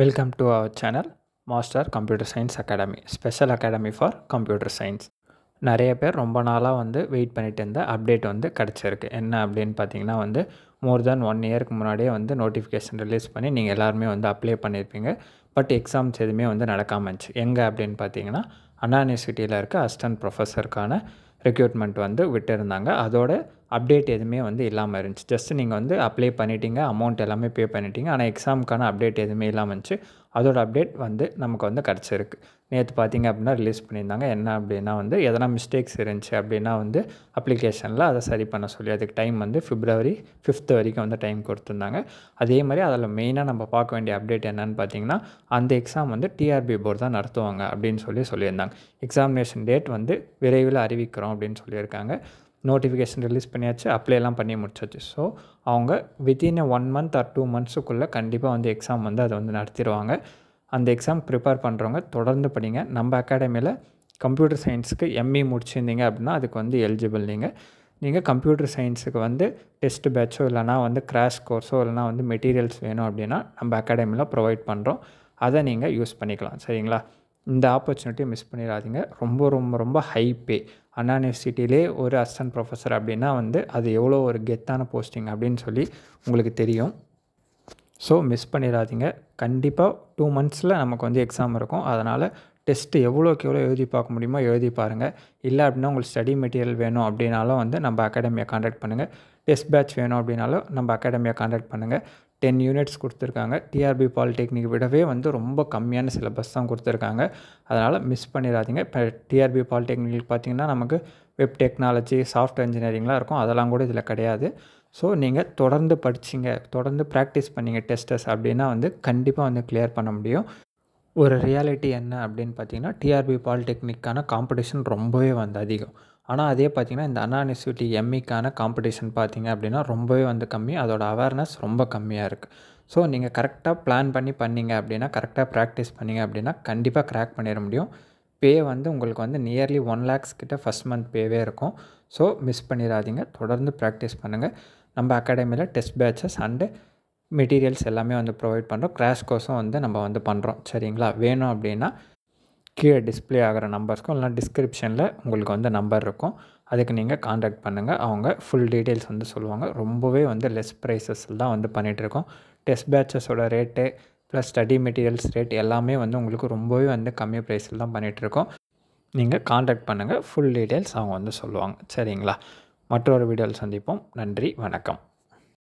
Welcome to our channel Master Computer Science Academy, Special Academy for Computer Science. நிறைய பேர் ரொம்ப நாளாக wait பண்ணிட்டு இருந்த அப்டேட் கிடச்சிருக்கு. என்ன அப்படின்னு பார்த்தீங்கன்னா மோர் தென் 1 இயருக்கு முன்னாடியே நோட்டிஃபிகேஷன் ரிலீஸ் பண்ணி நீங்கள் எல்லாருமே அப்ளை பண்ணியிருப்பீங்க. பட் எக்ஸாம்ஸ் எதுவுமே நடக்காமல் இருந்துச்சு. எங்கே அப்படின்னு பார்த்தீங்கன்னா அண்ணா யூனிவர்சிட்டியில் இருக்க அசிஸ்டன்ட் ப்ரொஃபஸருக்கான ரெக்ரூட்மெண்ட் விட்டுருந்தாங்க. அதோட அப்டேட் எதுவுமே இல்லாமல் இருந்துச்சு. ஜஸ்ட் நீங்கள் அப்ளை பண்ணிட்டீங்க, அமௌண்ட் எல்லாமே பே பண்ணிட்டீங்க. ஆனால் எக்ஸாமுக்கான அப்டேட் எதுவுமே இல்லாமல் இருந்துச்சு. அதோட அப்டேட் நமக்கு கிடச்சிருக்கு. நேற்று பார்த்தீங்க அப்படின்னா ரிலீஸ் பண்ணியிருந்தாங்க. என்ன அப்படின்னா எதனா மிஸ்டேக்ஸ் இருந்துச்சு அப்படின்னா அப்ளிகேஷனில் அதை சரி பண்ண சொல்லி அதுக்கு டைம் February 5th வரைக்கும் டைம் கொடுத்துருந்தாங்க. அதே மாதிரி அதில் மெயினாக நம்ம பார்க்க வேண்டிய அப்டேட் என்னன்னு பார்த்தீங்கன்னா அந்த எக்ஸாம் டிஆர்பி போர்டு தான் நடத்துவாங்க அப்படின்னு சொல்லியிருந்தாங்க. எக்ஸாமினேஷன் டேட் விரைவில் அறிவிக்கிறோம் அப்படின்னு சொல்லியிருக்காங்க. நோட்டிஃபிகேஷன் ரிலீஸ் பண்ணியாச்சு, அப்ளைலாம் பண்ணி முடிச்சாச்சு. ஸோ அவங்க வித்தின் 1 month or 2 monthsக்குள்ளே கண்டிப்பாக எக்ஸாம் அதை நடத்திடுவாங்க. அந்த எக்ஸாம் ப்ரிப்பேர் பண்ணுறவங்க தொடர்ந்து படிங்க. நம்ம அகாடமியில் கம்ப்யூட்டர் சயின்ஸுக்கு எம்இ முடிச்சிருந்தீங்க அப்படின்னா அதுக்கு எலிஜிபிள். நீங்கள் கம்ப்யூட்டர் சயின்ஸுக்கு டெஸ்ட் பேட்சோ இல்லைனா கிராஷ் கோர்ஸோ இல்லைனா மெட்டீரியல்ஸ் வேணும் அப்படின்னா நம்ம அகாடமியில் ப்ரொவைட் பண்ணுறோம். அதை நீங்கள் யூஸ் பண்ணிக்கலாம். சரிங்களா? இந்த ஆப்பர்ச்சுனிட்டியை மிஸ் பண்ணிடாதீங்க. ரொம்ப ரொம்ப ரொம்ப ஹை பே. அண்ணா யூனிவர்சிட்டியிலே ஒரு அசிஸ்டன்ட் ப்ரொஃபஸர் அப்படின்னா அது எவ்வளோ ஒரு கெத்தான போஸ்டிங் அப்படின்னு சொல்லி உங்களுக்கு தெரியும். ஸோ மிஸ் பண்ணிடாதீங்க. கண்டிப்பாக 2 monthஸில் நமக்கு எக்ஸாம் இருக்கும். அதனால் டெஸ்ட்டு எவ்வளோக்கு எவ்வளோ எழுதி பார்க்க முடியுமோ எழுதி பாருங்கள். இல்லை அப்படின்னா உங்களுக்கு ஸ்டடி மெட்டீரியல் வேணும் அப்படின்னாலும் நம்ம அகாடமியை காண்டாக்ட் பண்ணுங்கள். டெஸ்ட் பேட்ச் வேணும் அப்படின்னாலும் நம்ம அகாடமியை காண்டாக்ட் பண்ணுங்கள். 10 யூனிட்ஸ் கொடுத்துருக்காங்க. டிஆர்பி பாலிடெக்னிக் விடவே ரொம்ப கம்மியான சிலபஸ் தான் கொடுத்துருக்காங்க. அதனால் மிஸ் பண்ணிடாதீங்க. இப்போ டிஆர்பி பாலிடெக்னிக் பார்த்திங்கன்னா நமக்கு வெப் டெக்னாலஜி, சாஃப்ட்வேர் இன்ஜினியரிங்லாம் இருக்கும். அதெல்லாம் கூட இதில் கிடையாது. ஸோ நீங்கள் தொடர்ந்து படிச்சிங்க, தொடர்ந்து ப்ராக்டிஸ் பண்ணிங்க டெஸ்டர்ஸ் அப்படின்னா கண்டிப்பாக கிளியர் பண்ண முடியும். ஒரு ரியாலிட்டி என்ன அப்படின்னு பார்த்தீங்கன்னா டிஆர்பி பாலிடெக்னிக்கான காம்படிஷன் ரொம்பவே அதிகம். ஆனால் அதே பார்த்திங்கன்னா இந்த அண்ணா யூனிவர்சிட்டி எம்இக்கான காம்படிஷன் பார்த்திங்க அப்படின்னா ரொம்பவே கம்மி. அதோட அவேர்னஸ் ரொம்ப கம்மியாக இருக்குது. ஸோ நீங்கள் கரெக்டாக பிளான் பண்ணிங்க அப்படின்னா, கரெக்டாக ப்ராக்டிஸ் பண்ணிங்க அப்படின்னா கண்டிப்பாக கிராக் பண்ணிட முடியும். பே உங்களுக்கு நியர்லி 1 lakhs கிட்ட ஃபஸ்ட் மந்த் பேவே இருக்கும். ஸோ மிஸ் பண்ணிடாதீங்க. தொடர்ந்து ப்ராக்டிஸ் பண்ணுங்கள். நம்ம அகாடமியில் டெஸ்ட் பேட்சஸ் அண்டு மெட்டீரியல்ஸ் எல்லாமே ப்ரொவைட் பண்ணுறோம். கிராஷ் கோர்ஸும் நம்ம பண்ணுறோம். சரிங்களா? வேணும் அப்படின்னா கீழே டிஸ்பிளே ஆகிற நம்பர்ஸ்க்கும் இல்லைனா டிஸ்கிரிப்ஷனில் உங்களுக்கு நம்பர் இருக்கும். அதுக்கு நீங்கள் காண்டாக்ட் பண்ணுங்கள். அவங்க ஃபுல் டீட்டெயில்ஸ் சொல்லுவாங்க. ரொம்பவே லெஸ் ப்ரைஸஸில் தான் பண்ணிகிட்ருக்கோம். டெஸ்ட் பேட்சஸோட rate plus study materials rate எல்லாமே உங்களுக்கு ரொம்பவே கம்மி ப்ரைஸில் தான் பண்ணிகிட்ருக்கோம். நீங்கள் காண்டாக்ட் பண்ணுங்கள். ஃபுல் டீட்டெயில்ஸ் அவங்க சொல்லுவாங்க. சரிங்களா? மற்றொரு வீடியோவில் சந்திப்போம். நன்றி, வணக்கம்.